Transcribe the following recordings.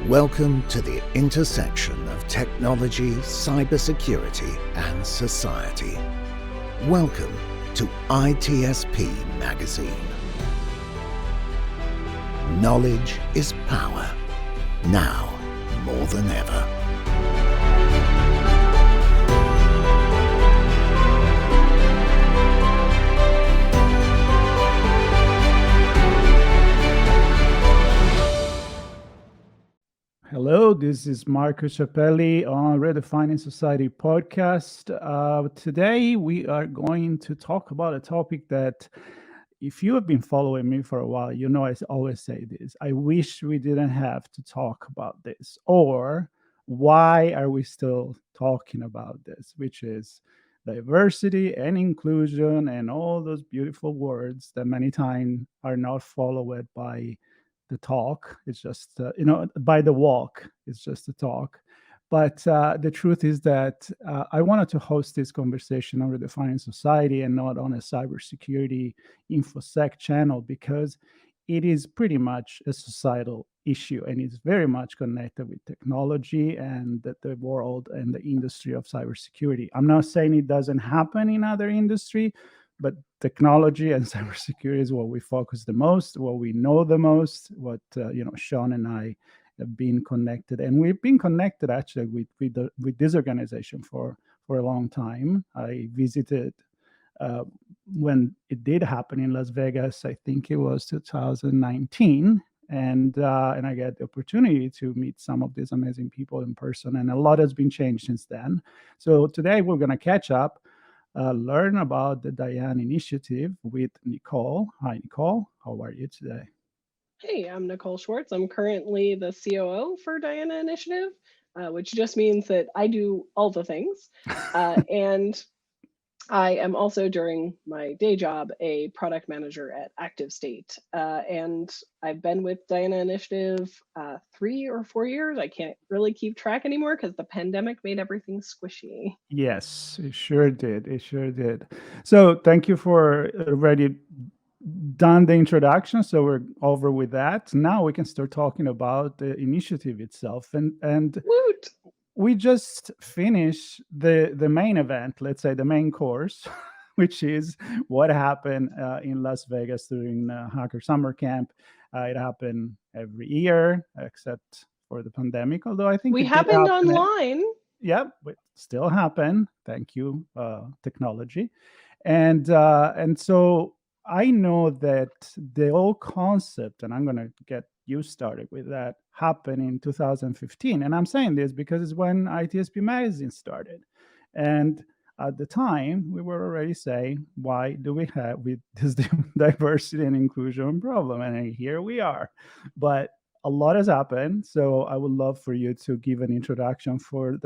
Welcome to the intersection of technology, cybersecurity, and society. Welcome to ITSP Magazine. Knowledge is power, now more than ever. Hello, this is Ciappelli on Redefining Society podcast. Today we are going to talk about a topic that, if you have been following me for a while, you know I always say this. I wish we didn't have to talk about this, or why are we still talking about this, which is diversity and inclusion and all those beautiful words that many times are not followed by the talk. It's just by the walk. It's just the talk. But the truth is that I wanted to host this conversation on Redefining Society and not on a cybersecurity Infosec channel, because it is pretty much a societal issue, and it's very much connected with technology and the world and the industry of cybersecurity. I'm not saying it doesn't happen in other industry, but technology and cybersecurity is what we focus the most, what we know the most, what Sean and I have been connected, and we've been connected actually with this organization for a long time. I visited when it did happen in Las Vegas. I think it was 2019, and I get the opportunity to meet some of these amazing people in person, and a lot has been changed since then. So today we're going to catch up. Learn about the Diane Initiative with Nicole. Hi, Nicole. How are you today? Hey, I'm Nicole Schwartz. I'm currently the COO for Diana Initiative, which just means that I do all the things. And I am also, during my day job, a product manager at Active State. And I've been with Diana Initiative 3 or 4 years. I can't really keep track anymore because the pandemic made everything squishy. Yes, it sure did. It sure did. So thank you for already done the introduction. So we're over with that. Now we can start talking about the initiative itself. And Woot! We just finished the main event, let's say the main course, which is what happened in Las Vegas during Hacker Summer Camp. It happened every year except for the pandemic, although I think We it did happened happen. online. Yeah, but still happen. Thank you, technology. And so I know that the whole concept, and I'm going to get you started with that, happened in 2015. And I'm saying this because it's when ITSPmagazine started. And at the time, we were already saying, why do we have with this diversity and inclusion problem? And here we are. But a lot has happened. So I would love for you to give an introduction for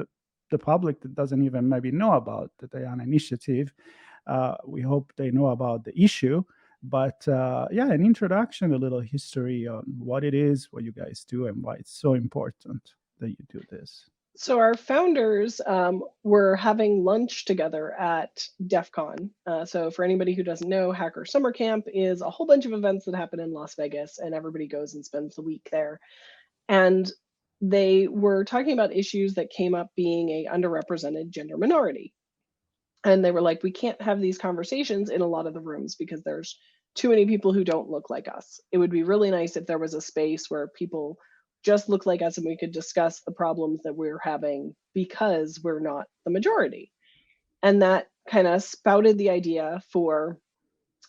the public that doesn't even maybe know about the Diana Initiative. We hope they know about the issue. But an introduction, a little history on what it is, what you guys do, and why it's so important that you do this. So our founders were having lunch together at DEF CON. So for anybody who doesn't know, Hacker Summer Camp is a whole bunch of events that happen in Las Vegas, and everybody goes and spends the week there. And they were talking about issues that came up being a underrepresented gender minority. And they were like, we can't have these conversations in a lot of the rooms because there's too many people who don't look like us. It would be really nice if there was a space where people just look like us and we could discuss the problems that we're having because we're not the majority. And that kind of spouted the idea for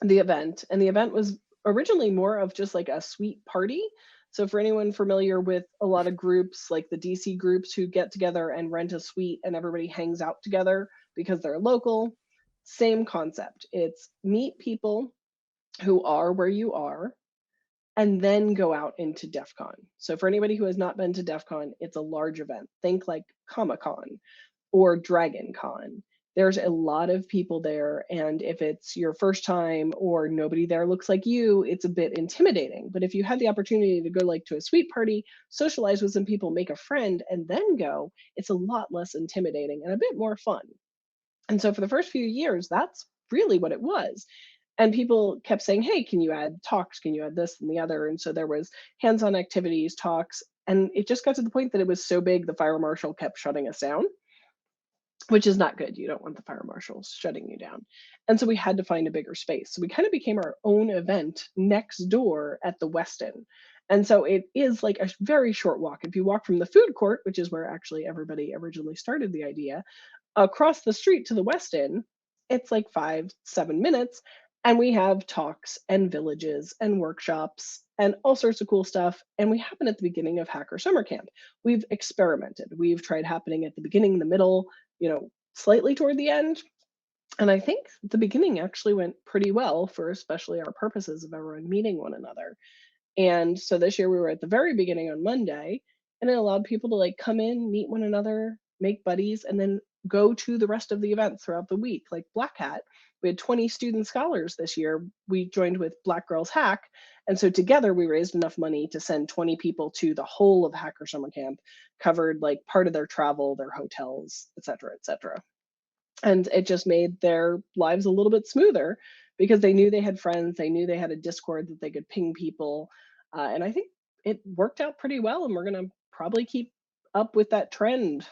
the event. And the event was originally more of just like a suite party. So for anyone familiar with a lot of groups, like the DC groups who get together and rent a suite and everybody hangs out together because they're local, same concept. It's meet people who are where you are and then go out into DEF CON. So for anybody who has not been to DEF CON, it's a large event. Think like Comic-Con or Dragon Con. There's a lot of people there, and if it's your first time or nobody there looks like you, it's a bit intimidating. But if you had the opportunity to go like to a suite party, socialize with some people, make a friend, and then go, it's a lot less intimidating and a bit more fun. And so for the first few years, that's really what it was. And people kept saying, hey, can you add talks? Can you add this and the other? And so there was hands-on activities, talks, And it just got to the point that it was so big, the fire marshal kept shutting us down, which is not good. You don't want the fire marshals shutting you down. And so we had to find a bigger space. So we kind of became our own event next door at the Westin. And so it is like a very short walk. If you walk from the food court, which is where actually everybody originally started the idea, across the street to the Westin, it's like 5-7 minutes. And we have talks and villages and workshops and all sorts of cool stuff. And we happen at the beginning of Hacker Summer Camp. We've experimented. We've tried happening at the beginning, the middle, slightly toward the end. And I think the beginning actually went pretty well for especially our purposes of everyone meeting one another. And so this year we were at the very beginning on Monday, and it allowed people to like come in, meet one another, make buddies, and then go to the rest of the events throughout the week. Like Black Hat, we had 20 student scholars this year. We joined with Black Girls Hack. And so together we raised enough money to send 20 people to the whole of Hacker Summer Camp, covered like part of their travel, their hotels, et cetera, et cetera. And it just made their lives a little bit smoother because they knew they had friends, they knew they had a Discord that they could ping people. And I think it worked out pretty well, and we're going to probably keep up with that trend.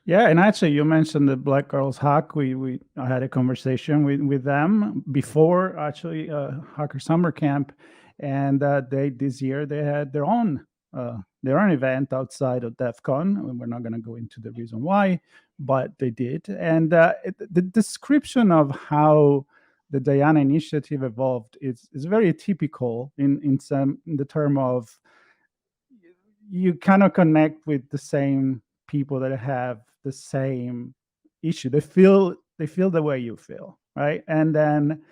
Yeah, and actually, you mentioned the Black Girls Hack. I had a conversation with them before actually Hacker Summer Camp, and this year they had their own event outside of DEF CON. And we're not going to go into the reason why, but they did. And the description of how the Diana initiative evolved is very typical in the term of you kind of connect with the same people that have the same issue. They feel the way you feel, right? And then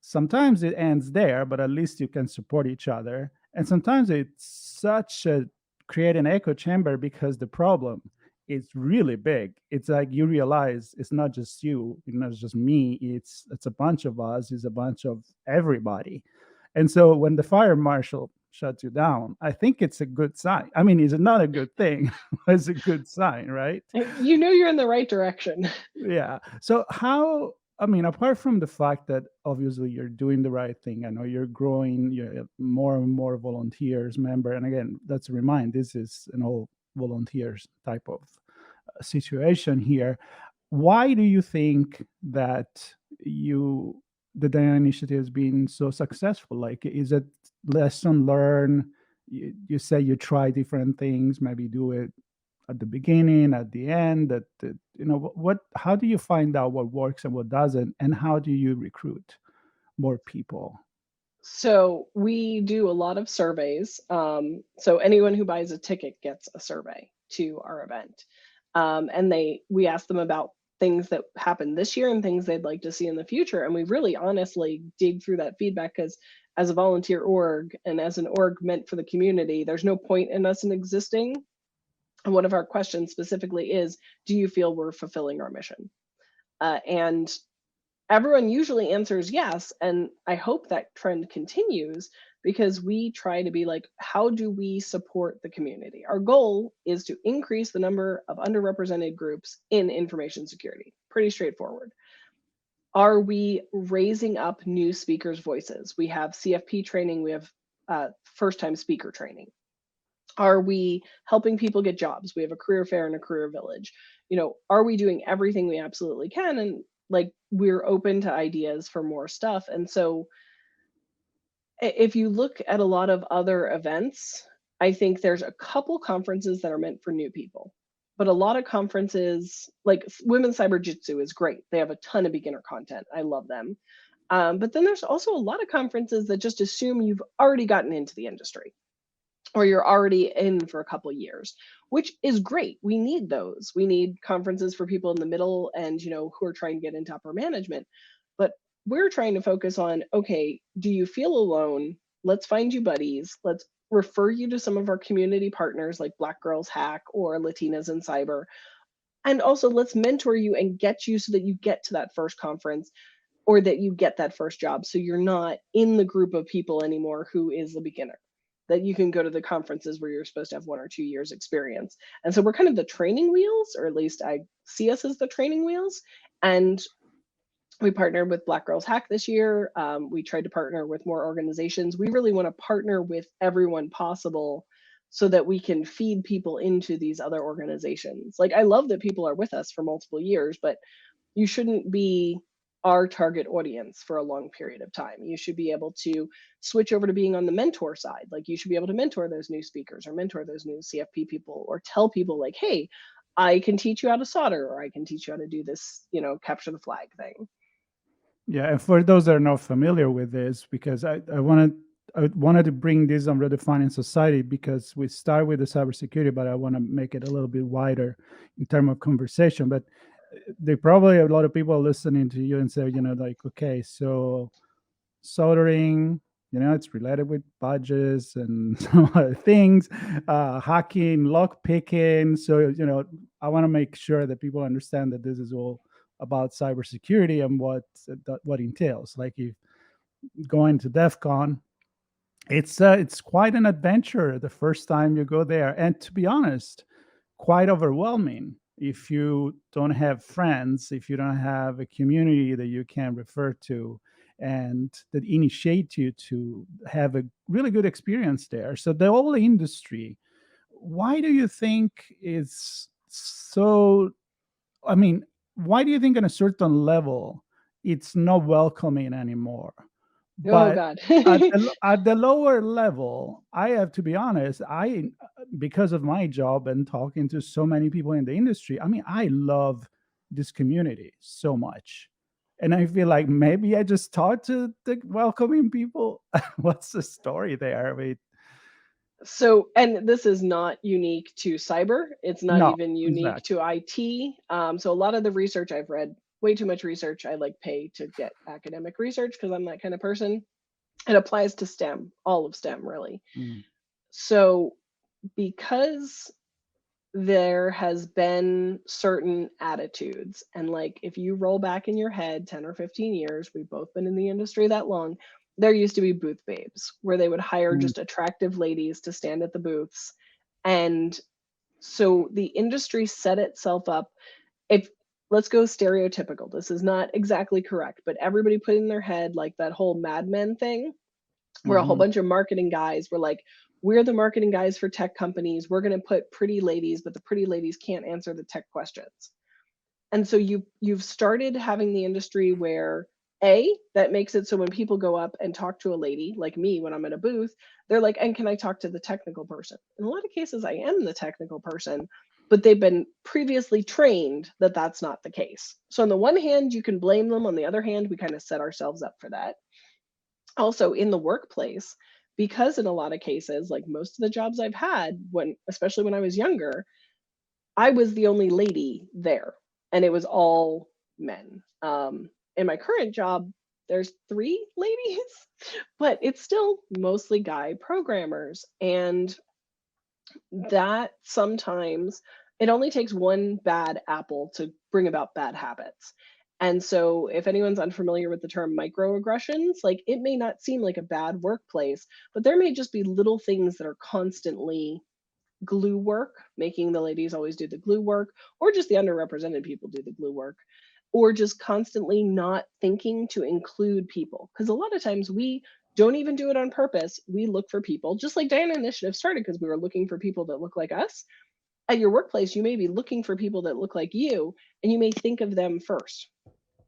sometimes it ends there, but at least you can support each other. And sometimes it's create an echo chamber because the problem is really big. It's like you realize it's not just you, it's not just me, it's a bunch of us, it's a bunch of everybody. And so when the fire marshal shuts you down, I think it's a good sign. I mean, it's not a good thing, it's a good sign, right? You're in the right direction. Yeah. So apart from the fact that obviously you're doing the right thing, I know you're growing, you have more and more volunteers, member. And again, let's remind, this is an all volunteers type of situation here. Why do you think that the Diana initiative has been so successful? Like, is it lesson learned? You say you try different things, maybe do it at the beginning, at the end, how do you find out what works and what doesn't, and how do you recruit more people? So we do a lot of surveys. So anyone who buys a ticket gets a survey to our event. And we ask them about things that happened this year and things they'd like to see in the future. And we really honestly dig through that feedback, because as a volunteer org and as an org meant for the community, there's no point in us in existing. And one of our questions specifically is, do you feel we're fulfilling our mission? And everyone usually answers yes. And I hope that trend continues, because we try to be like, how do we support the community? Our goal is to increase the number of underrepresented groups in information security. Pretty straightforward. Are we raising up new speakers' voices? We have CFP training, we have first-time speaker training. Are we helping people get jobs? We have a career fair and a career village. Are we doing everything we absolutely can? And like, we're open to ideas for more stuff. And so if you look at a lot of other events, I think there's a couple conferences that are meant for new people, but a lot of conferences, like Women's Cyber Jitsu is great. They have a ton of beginner content. I love them. But then there's also a lot of conferences that just assume you've already gotten into the industry, or you're already in for a couple of years, which is great. We need those. We need conferences for people in the middle and, who are trying to get into upper management. But we're trying to focus on, okay, do you feel alone? Let's find you buddies. Let's refer you to some of our community partners like Black Girls Hack or Latinas in Cyber. And also let's mentor you and get you so that you get to that first conference, or that you get that first job. So you're not in the group of people anymore who is a beginner, that you can go to the conferences where you're supposed to have 1 or 2 years experience. And so we're kind of the training wheels, or at least I see us as the training wheels. And we partnered with Black Girls Hack this year. We tried to partner with more organizations. We really want to partner with everyone possible so that we can feed people into these other organizations. Like, I love that people are with us for multiple years, but you shouldn't be our target audience for a long period of time. You should be able to switch over to being on the mentor side. Like, you should be able to mentor those new speakers or mentor those new CFP people, or tell people like, hey, I can teach you how to solder, or I can teach you how to do this, capture the flag thing. Yeah, and for those that are not familiar with this, because I wanted to bring this on Redefining Society, because we start with the cybersecurity, but I want to make it a little bit wider in terms of conversation. But there probably a lot of people listening to you and say, like, okay, so soldering, it's related with budgets and some other things, hacking, lock picking. So, I want to make sure that people understand that this is all about cybersecurity and what entails. Like, if going to DEF CON, it's quite an adventure the first time you go there, and to be honest, quite overwhelming if you don't have friends, if you don't have a community that you can refer to and that initiate you to have a really good experience there. So the whole industry, why do you think is so, why do you think on a certain level it's not welcoming anymore? Oh, But God. at the lower level, I have to be honest, because of my job and talking to so many people in the industry, I love this community so much. And I feel like maybe I just talked to the welcoming people. What's the story there? So, and this is not unique to cyber. It's not No, even unique exactly. to IT. So a lot of the research I've read, way too much research. I like pay to get academic research because I'm that kind of person. It applies to STEM, all of STEM, really. Mm. So because there has been certain attitudes, and like, if you roll back in your head 10 or 15 years, we've both been in the industry that long, there used to be booth babes where they would hire Mm. just attractive ladies to stand at the booths. And so the industry set itself up, if let's go stereotypical, this is not exactly correct, but everybody put in their head like that whole Mad Men thing, where a whole Mhm. bunch of marketing guys were like, we're the marketing guys for tech companies, we're going to put pretty ladies, but the pretty ladies can't answer the tech questions. And so you've started having the industry where, that makes it so when people go up and talk to a lady like me when I'm at a booth, they're like, and can I talk to the technical person? In a lot of cases, I am the technical person, but they've been previously trained that that's not the case. So on the one hand, you can blame them. On the other hand, we kind of set ourselves up for that. Also in the workplace, because in a lot of cases, like most of the jobs I've had, especially when I was younger, I was the only lady there, and it was all men. In my current job, there's 3 ladies, but it's still mostly guy programmers. And that sometimes it only takes one bad apple to bring about bad habits. And so, if anyone's unfamiliar with the term microaggressions, like, it may not seem like a bad workplace, but there may just be little things that are constantly glue work, making the ladies always do the glue work, or just the underrepresented people do the glue work, or just constantly not thinking to include people. Because a lot of times we don't even do it on purpose. We look for people, just like Diana Initiative started because we were looking for people that look like us. At your workplace, you may be looking for people that look like you, and you may think of them first.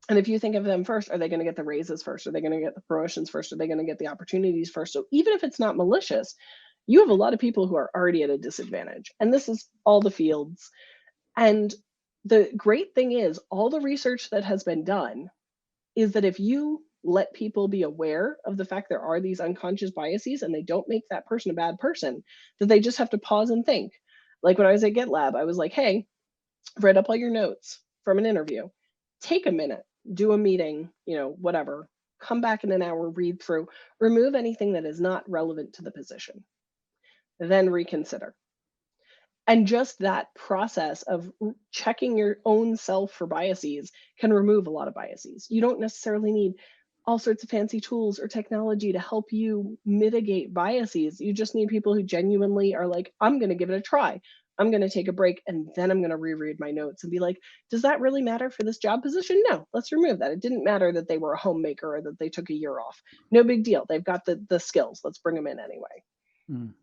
And if you think of them first, are they going to get the raises first? Are they going to get the promotions first? Are they going to get the opportunities first? So even if it's not malicious, you have a lot of people who are already at a disadvantage. And this is all the fields. And the great thing is, all the research that has been done is that if you let people be aware of the fact there are these unconscious biases and they don't make that person a bad person, that they just have to pause and think. Like when I was at GitLab, I was like, hey, write up all your notes from an interview. Take a minute, do a meeting, whatever. Come back in an hour, read through, remove anything that is not relevant to the position, then reconsider. And just that process of checking your own self for biases can remove a lot of biases. You don't necessarily need all sorts of fancy tools or technology to help you mitigate biases. You just need people who genuinely are like, I'm going to give it a try. I'm going to take a break, and then I'm going to reread my notes and be like, does that really matter for this job position? No, let's remove that. It didn't matter that they were a homemaker or that they took a year off. No big deal. They've got the skills. Let's bring them in anyway. Mm.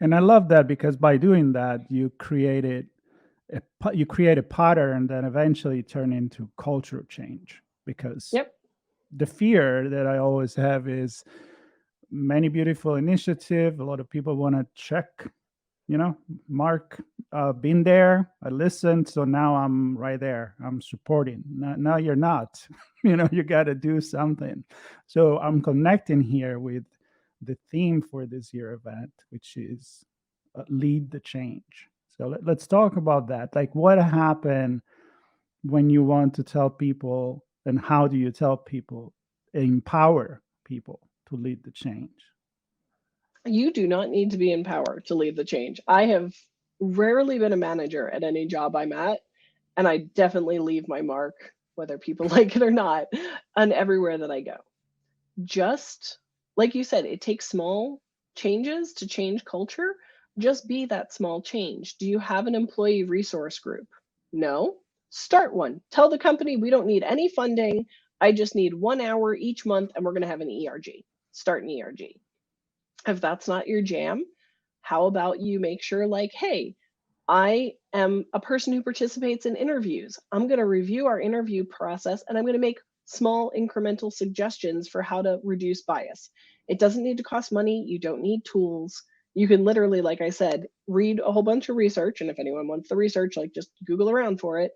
And I love that because by doing that, you create a pattern that eventually turn into cultural change. Because Yep. the fear that I always have is many beautiful initiative. A lot of people want to check, mark, been there, I listened, so now I'm right there, I'm supporting. Now you're not. You got to do something. So I'm connecting here with the theme for this year event, which is lead the change. So let's talk about that. Like, what happened when you want to tell people, and how do you tell people, empower people to lead the change? You do not need to be in power to lead the change. I have rarely been a manager at any job I'm at, and I definitely leave my mark, whether people like it or not, on everywhere that I go. Just like you said, it takes small changes to change culture. Just be that small change. Do you have an employee resource group? No. Start one. Tell the company we don't need any funding. I just need 1 hour each month and we're going to have an ERG. Start an ERG. If that's not your jam, how about you make sure, like, hey, I am a person who participates in interviews. I'm going to review our interview process and I'm going to make small incremental suggestions for how to reduce bias. It doesn't need to cost money. You don't need tools. You can literally, like I said, read a whole bunch of research. And if anyone wants the research, like just Google around for it,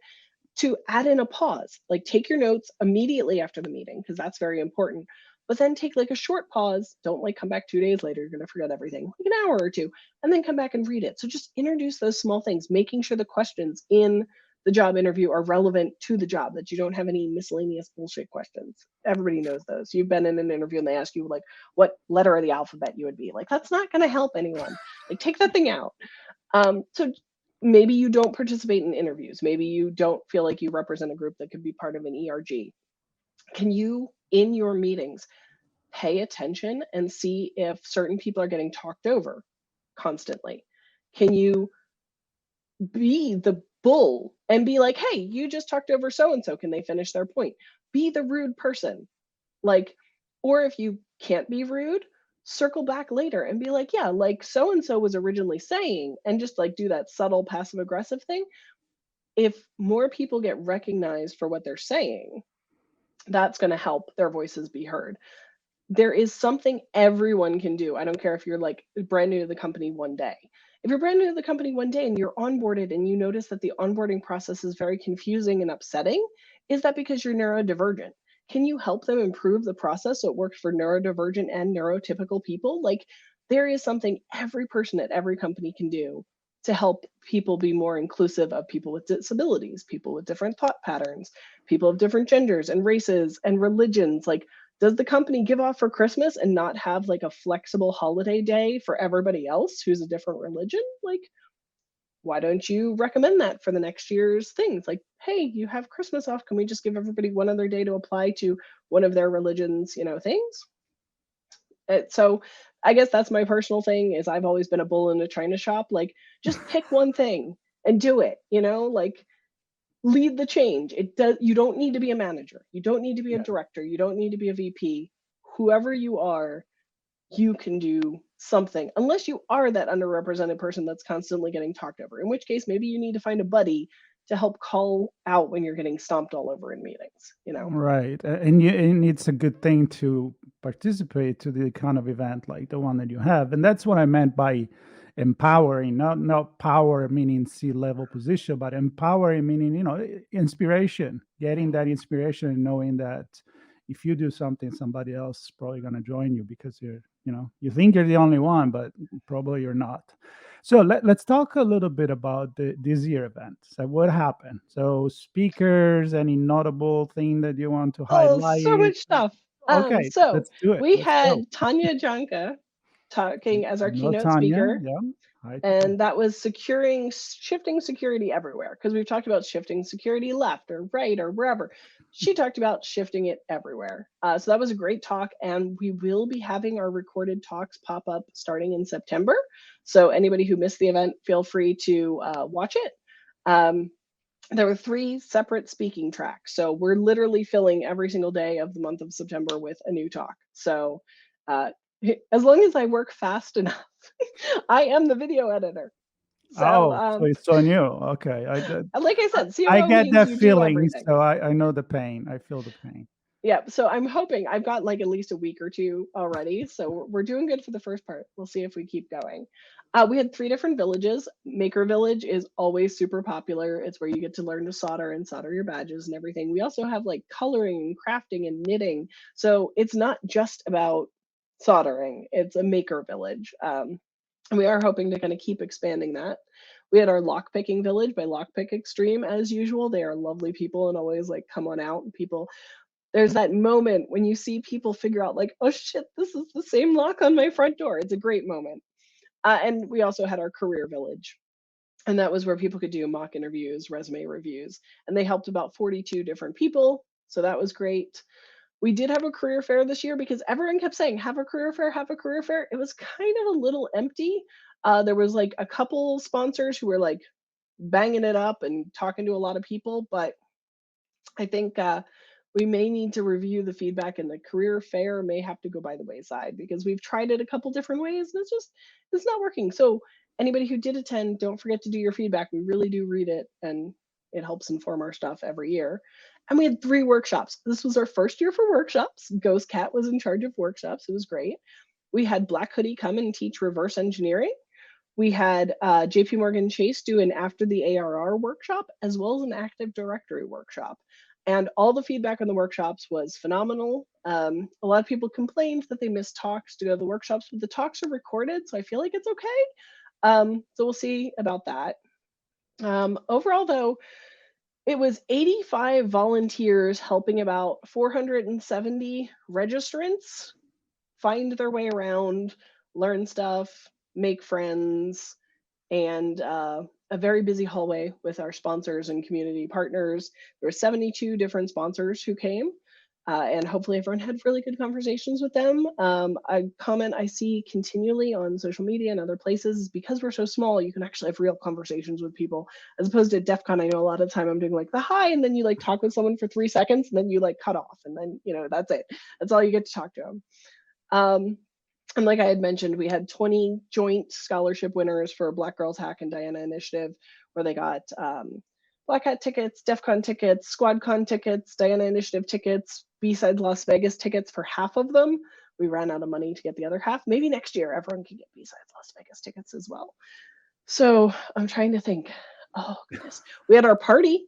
to add in a pause. Like take your notes immediately after the meeting, because that's very important. But then take like a short pause. Don't like come back 2 days later. You're going to forget everything. Like an hour or two, and then come back and read it. So just introduce those small things, making sure the questions in the job interview are relevant to the job, that you don't have any miscellaneous bullshit questions. Everybody knows those. You've been in an interview and they ask you like what letter of the alphabet you would be. Like that's not going to help anyone. Like take that thing out. So maybe you don't participate in interviews. Maybe you don't feel like you represent a group that could be part of an ERG. Can you, in your meetings, pay attention and see if certain people are getting talked over constantly? Can you be the bull and be like, hey, you just talked over so and so, can they finish their point? Be the rude person. Like, or if you can't be rude, circle back later and be like, yeah, like so and so was originally saying, and just like do that subtle passive aggressive thing. If more people get recognized for what they're saying, that's going to help their voices be heard. There is something everyone can do. I don't care if you're like brand new to the company one day. If you're brand new to the company one day and you're onboarded and you notice that the onboarding process is very confusing and upsetting, is that because you're neurodivergent? Can you help them improve the process so it works for neurodivergent and neurotypical people? Like there is something every person at every company can do to help people be more inclusive of people with disabilities, people with different thought patterns, people of different genders and races and religions. Like, does the company give off for Christmas and not have like a flexible holiday day for everybody else who's a different religion? Like, why don't you recommend that for the next year's things? Like, hey, you have Christmas off. Can we just give everybody one other day to apply to one of their religions, things? So I guess that's my personal thing is I've always been a bull in a china shop. Like, just pick one thing and do it, like lead the change. You don't need to be a manager. You don't need to be a Yeah. director. You don't need to be a VP. Whoever you are, you can do something, unless you are that underrepresented person that's constantly getting talked over, in which case maybe you need to find a buddy to help call out when you're getting stomped all over in meetings. Right. And it's a good thing to participate to the kind of event like the one that you have. And that's what I meant by empowering, not power meaning C-level position, but empowering meaning, inspiration, getting that inspiration and knowing that if you do something, somebody else is probably going to join you because you think you're the only one, but probably you're not. So let's talk a little bit about this year event. So what happened? So speakers, any notable thing that you want to Oh, so highlight? much stuff. Okay, So let's do it. we Let's go. had Tanya Janka talking as our I know keynote Tanya. speaker. Yeah. Hi, Tanya. And that was shifting security everywhere, because we've talked about shifting security left or right or wherever. She talked about shifting it everywhere. So that was a great talk, and we will be having our recorded talks pop up starting in September. So anybody who missed the event, feel free to watch it. There were 3 separate speaking tracks. So we're literally filling every single day of the month of September with a new talk. So As long as I work fast enough, I am the video editor. So, So it's on you. Okay. like I said, I COO get means that you do feeling, everything. so I know the pain. I feel the pain. Yeah, so I'm hoping I've got like at least a week or two already. So we're doing good for the first part. We'll see if we keep going. We had 3 different villages. Maker Village is always super popular. It's where you get to learn to solder and solder your badges and everything. We also have like coloring and crafting and knitting. So it's not just about soldering, it's a maker village. And we are hoping to kind of keep expanding that. We had our lockpicking village by Lockpick Extreme as usual. They are lovely people and always like come on out, and people, there's that moment when you see people figure out like, oh shit, this is the same lock on my front door. It's a great moment. And we also had our career village, and that was where people could do mock interviews, resume reviews, and they helped about 42 different people. So that was great. We did have a career fair this year because everyone kept saying, have a career fair, have a career fair. It was kind of a little empty. There was like a couple sponsors who were like banging it up and talking to a lot of people, but I think we may need to review the feedback, and the career fair may have to go by the wayside because we've tried it a couple different ways and it's not working. So anybody who did attend, don't forget to do your feedback. We really do read it, and it helps inform our stuff every year. And we had 3 workshops. This was our first year for workshops. Ghost Cat was in charge of workshops. It was great. We had Black Hoodie come and teach reverse engineering. We had JP Morgan Chase do an after the ARR workshop, as well as an Active Directory workshop. And all the feedback on the workshops was phenomenal. A lot of people complained that they missed talks to go to the workshops, but the talks are recorded, so I feel like it's okay. So we'll see about that. Overall, though, it was 85 volunteers helping about 470 registrants find their way around, learn stuff, make friends, and a very busy hallway with our sponsors and community partners. There were 72 different sponsors who came, and hopefully everyone had really good conversations with them. A comment I see continually on social media and other places is because we're so small, you can actually have real conversations with people, as opposed to DEF CON. I know a lot of the time I'm doing like the hi, and then you like talk with someone for 3 seconds, and then you like cut off, and then, you know, that's it. That's all you get to talk to them. And like I had mentioned, we had 20 joint scholarship winners for Black Girls Hack and Diana Initiative, where they got Black Hat tickets, DEF CON tickets, SquadCon tickets, Diana Initiative tickets, B-Sides Las Vegas tickets for half of them. We ran out of money to get the other half. Maybe next year everyone can get B-Sides Las Vegas tickets as well. So I'm trying to think. Oh, goodness. We had our party.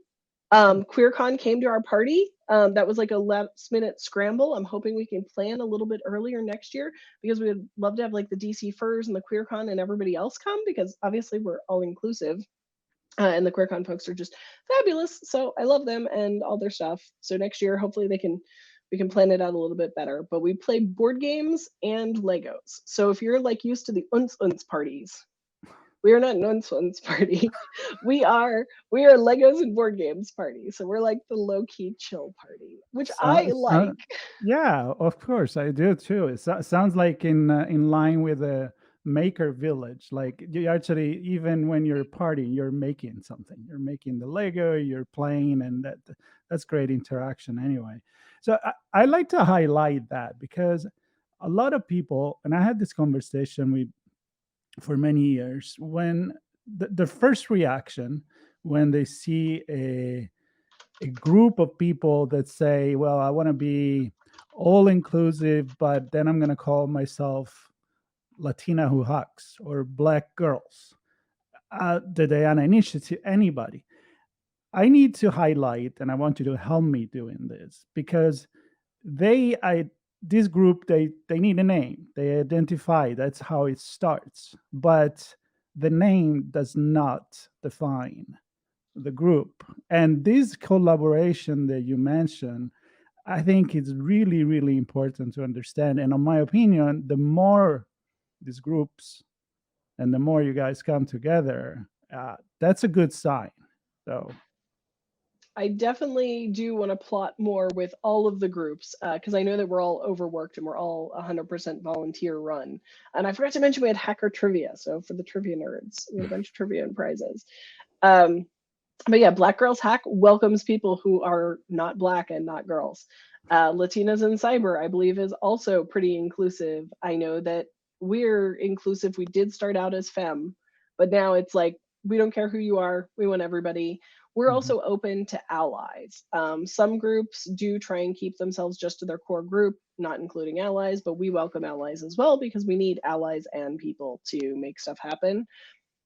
QueerCon came to our party. That was like a last minute scramble. I'm hoping we can plan a little bit earlier next year, because we would love to have like the DC Furs and the QueerCon and everybody else come, because obviously we're all inclusive. And the QueerCon folks are just fabulous. So I love them and all their stuff. So next year, hopefully we can plan it out a little bit better. But we play board games and Legos. So if you're like used to the unz parties, we are not an unz party. We are Legos and board games party. So we're like the low key chill party, which I like. Yeah, of course I do too. It sounds like in line with a maker village. Like you actually, even when you're partying, you're making something. You're making the Lego. You're playing, and that's great interaction anyway. So I like to highlight that, because a lot of people, and I had this conversation with for many years, when the first reaction when they see a group of people that say, well, I want to be all inclusive, but then I'm going to call myself Latina who hacks, or Black girls, the Diana Initiative, anybody. I need to highlight, and I want you to help me doing this, because this group, they need a name. They identify, that's how it starts. But the name does not define the group. And this collaboration that you mentioned, I think it's really, really important to understand. And in my opinion, the more these groups and the more you guys come together, that's a good sign. So I definitely do want to plot more with all of the groups, because I know that we're all overworked and we're all 100% volunteer run. And I forgot to mention we had hacker trivia. So for the trivia nerds, we had a bunch of trivia and prizes. But yeah, Black Girls Hack welcomes people who are not Black and not girls. Latinas in Cyber, I believe, is also pretty inclusive. I know that we're inclusive. We did start out as femme, but now it's like, we don't care who you are. We want everybody. We're Mhm. also open to allies. Some groups do try and keep themselves just to their core group, not including allies, but we welcome allies as well because we need allies and people to make stuff happen.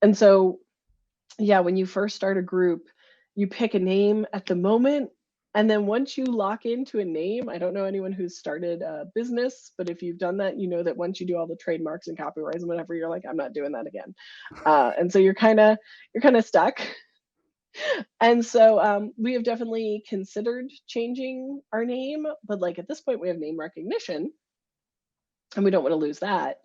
And so yeah, when you first start a group, you pick a name at the moment. And then once you lock into a name, I don't know anyone who's started a business, but if you've done that, you know that once you do all the trademarks and copyrights and whatever, you're like, I'm not doing that again. And so you're kind of stuck. And so we have definitely considered changing our name, but like at this point, we have name recognition, and we don't want to lose that.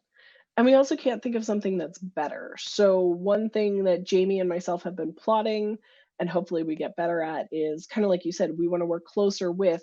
And we also can't think of something that's better. So one thing that Jamie and myself have been plotting, and hopefully we get better at, is kind of like you said, we want to work closer with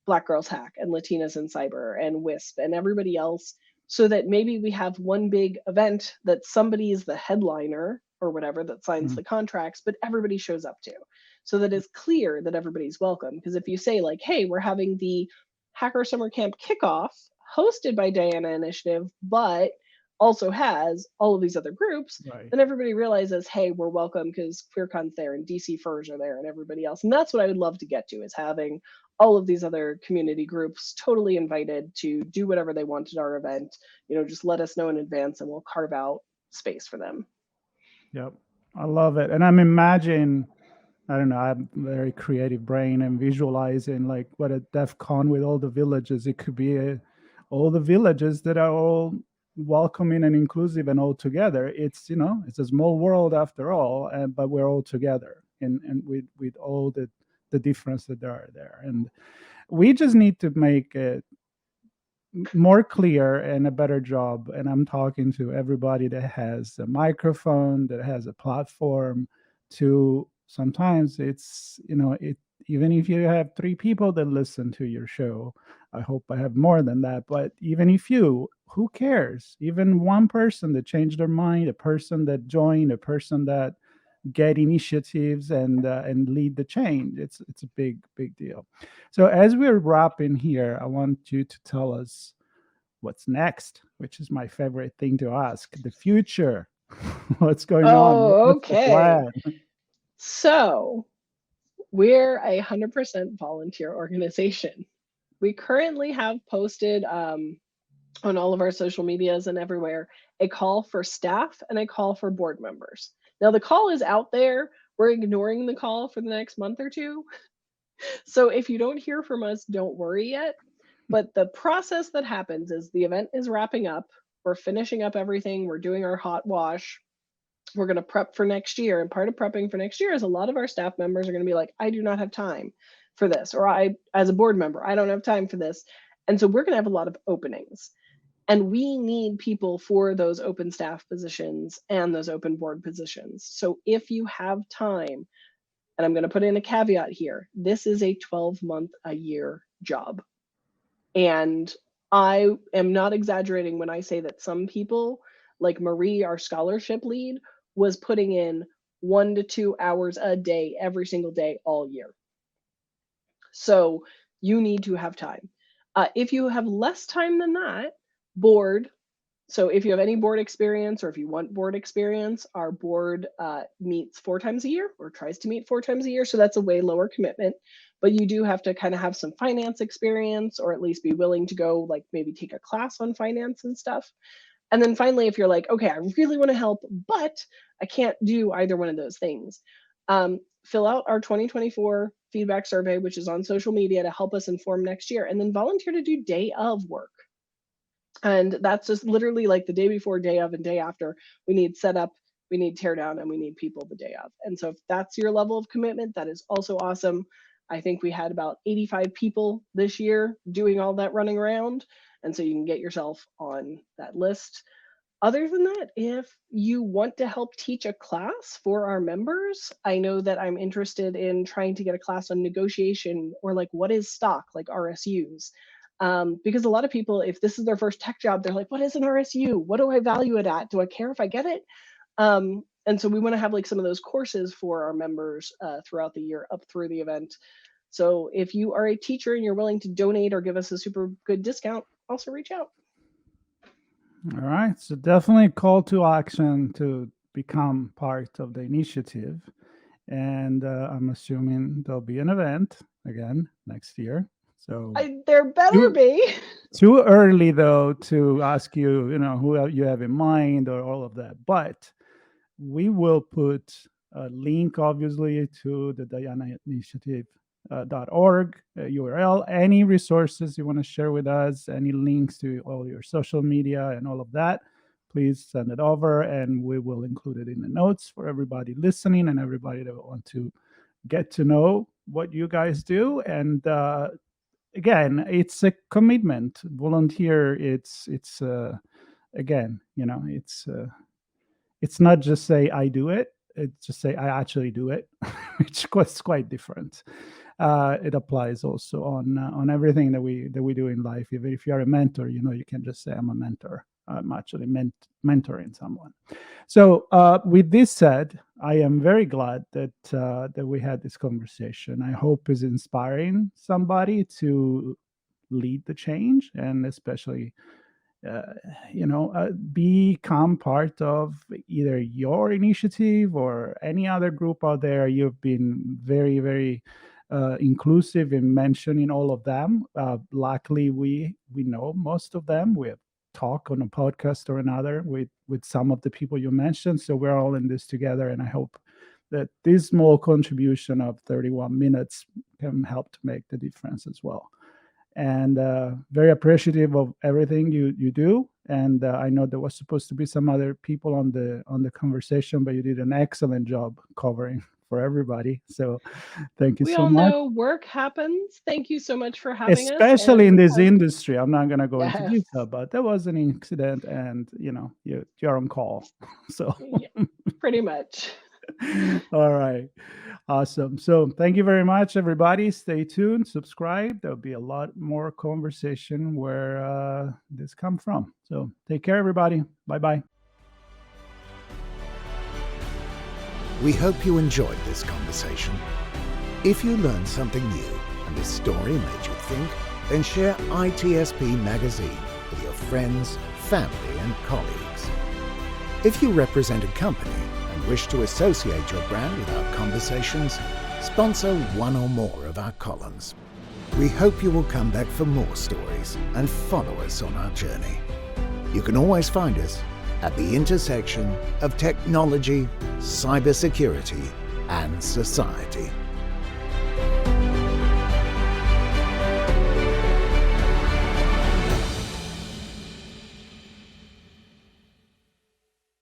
Black Girls Hack and Latinas in Cyber and WISP and everybody else, so that maybe we have one big event that somebody is the headliner or whatever that signs Mhm. the contracts, but everybody shows up to, so that it's clear that everybody's welcome. Because if you say like, hey, we're having the Hacker Summer Camp kickoff hosted by Diana Initiative, but also has all of these other groups, Right. then everybody realizes, hey, we're welcome because QueerCon's there and DC Furs are there and everybody else. And that's what I would love to get to, is having all of these other community groups totally invited to do whatever they want at our event. Just let us know in advance and we'll carve out space for them. Yep. I love it. And I'm imagine, I don't know, I'm a very creative brain and visualizing like what a DEF CON with all the villages. It could be all the villages that are all welcoming and inclusive and all together. It's a small world after all, but we're all together and with all the difference that there are there. And we just need to make it more clear and a better job. And I'm talking to everybody that has a microphone, that has a platform, to sometimes it even if you have 3 people that listen to your show. I hope I have more than that, but even if who cares? Even one person that changed their mind, a person that joined, a person that get initiatives and lead the change. It's a big deal. So as we're wrapping here, I want you to tell us what's next, which is my favorite thing to ask. The future. What's going on? Oh, What's the okay. plan? So we're a 100% volunteer organization. We currently have posted on all of our social medias and everywhere a call for staff and a call for board members. Now, the call is out there. We're ignoring the call for the next month or two. So if you don't hear from us, don't worry yet. But the process that happens is the event is wrapping up. We're finishing up everything. We're doing our hot wash. We're going to prep for next year. And part of prepping for next year is a lot of our staff members are going to be like, I do not have time for this. Or I, as a board member, I don't have time for this. And so we're going to have a lot of openings. And we need people for those open staff positions and those open board positions. So if you have time, and I'm going to put in a caveat here, this is a 12-month a year job. And I am not exaggerating when I say that some people, like Marie, our scholarship lead, was putting in 1 to 2 hours a day, every single day, all year. So you need to have time. If you have less time than that, board. So if you have any board experience or if you want board experience, our board meets 4 times a year or tries to meet 4 times a year. So that's a way lower commitment. But you do have to kind of have some finance experience, or at least be willing to go like maybe take a class on finance and stuff. And then finally, if you're like, okay, I really want to help, but I can't do either one of those things, fill out our 2024 feedback survey, which is on social media, to help us inform next year, and then volunteer to do day of work. And that's just literally like the day before, day of, and day after. We need setup, we need tear down, and we need people the day of. And so if that's your level of commitment, that is also awesome. I think we had about 85 people this year doing all that running around. And so you can get yourself on that list. Other than that, if you want to help teach a class for our members, I know that I'm interested in trying to get a class on negotiation, or like what is stock, like RSUs. Because a lot of people, if this is their first tech job, they're like, what is an RSU? What do I value it at? Do I care if I get it? And so we want to have like some of those courses for our members throughout the year up through the event. So if you are a teacher and you're willing to donate or give us a super good discount, also reach out. All right. So definitely call to action to become part of the initiative. And I'm assuming there'll be an event again next year. So there better be. Too early though to ask you, who you have in mind or all of that. But we will put a link, obviously, to the DianaInitiative.org URL. Any resources you want to share with us, any links to all your social media and all of that, please send it over, and we will include it in the notes for everybody listening and everybody that want to get to know what you guys do. And again, it's a commitment. Volunteer. It's again, it's not just say I do it. It's just say I actually do it, which is quite different. It applies also on everything that we do in life. Even if you're a mentor, you can just say I'm a mentor. I'm actually mentoring someone. So with this said, I am very glad that we had this conversation. I hope it's inspiring somebody to lead the change, and especially become part of either your initiative or any other group out there. You've been very, very inclusive in mentioning all of them. Luckily, we know most of them. We have talk on a podcast or another with some of the people you mentioned. So we're all in this together. And I hope that this small contribution of 31 minutes can help to make the difference as well. And very appreciative of everything you do. And I know there was supposed to be some other people on the conversation, but you did an excellent job covering for everybody. So thank you so much. We all know work happens. Thank you so much for having us. Especially in this industry. I'm not going to go into detail, but there was an incident and, you're on call. So pretty much. All right. Awesome. So thank you very much, everybody. Stay tuned, subscribe. There'll be a lot more conversation where this come from. So take care, everybody. Bye-bye. We hope you enjoyed this conversation. If you learned something new and this story made you think, then share ITSPmagazine with your friends, family, and colleagues. If you represent a company and wish to associate your brand with our conversations, sponsor one or more of our columns. We hope you will come back for more stories and follow us on our journey. You can always find us at the intersection of technology, cybersecurity, and society.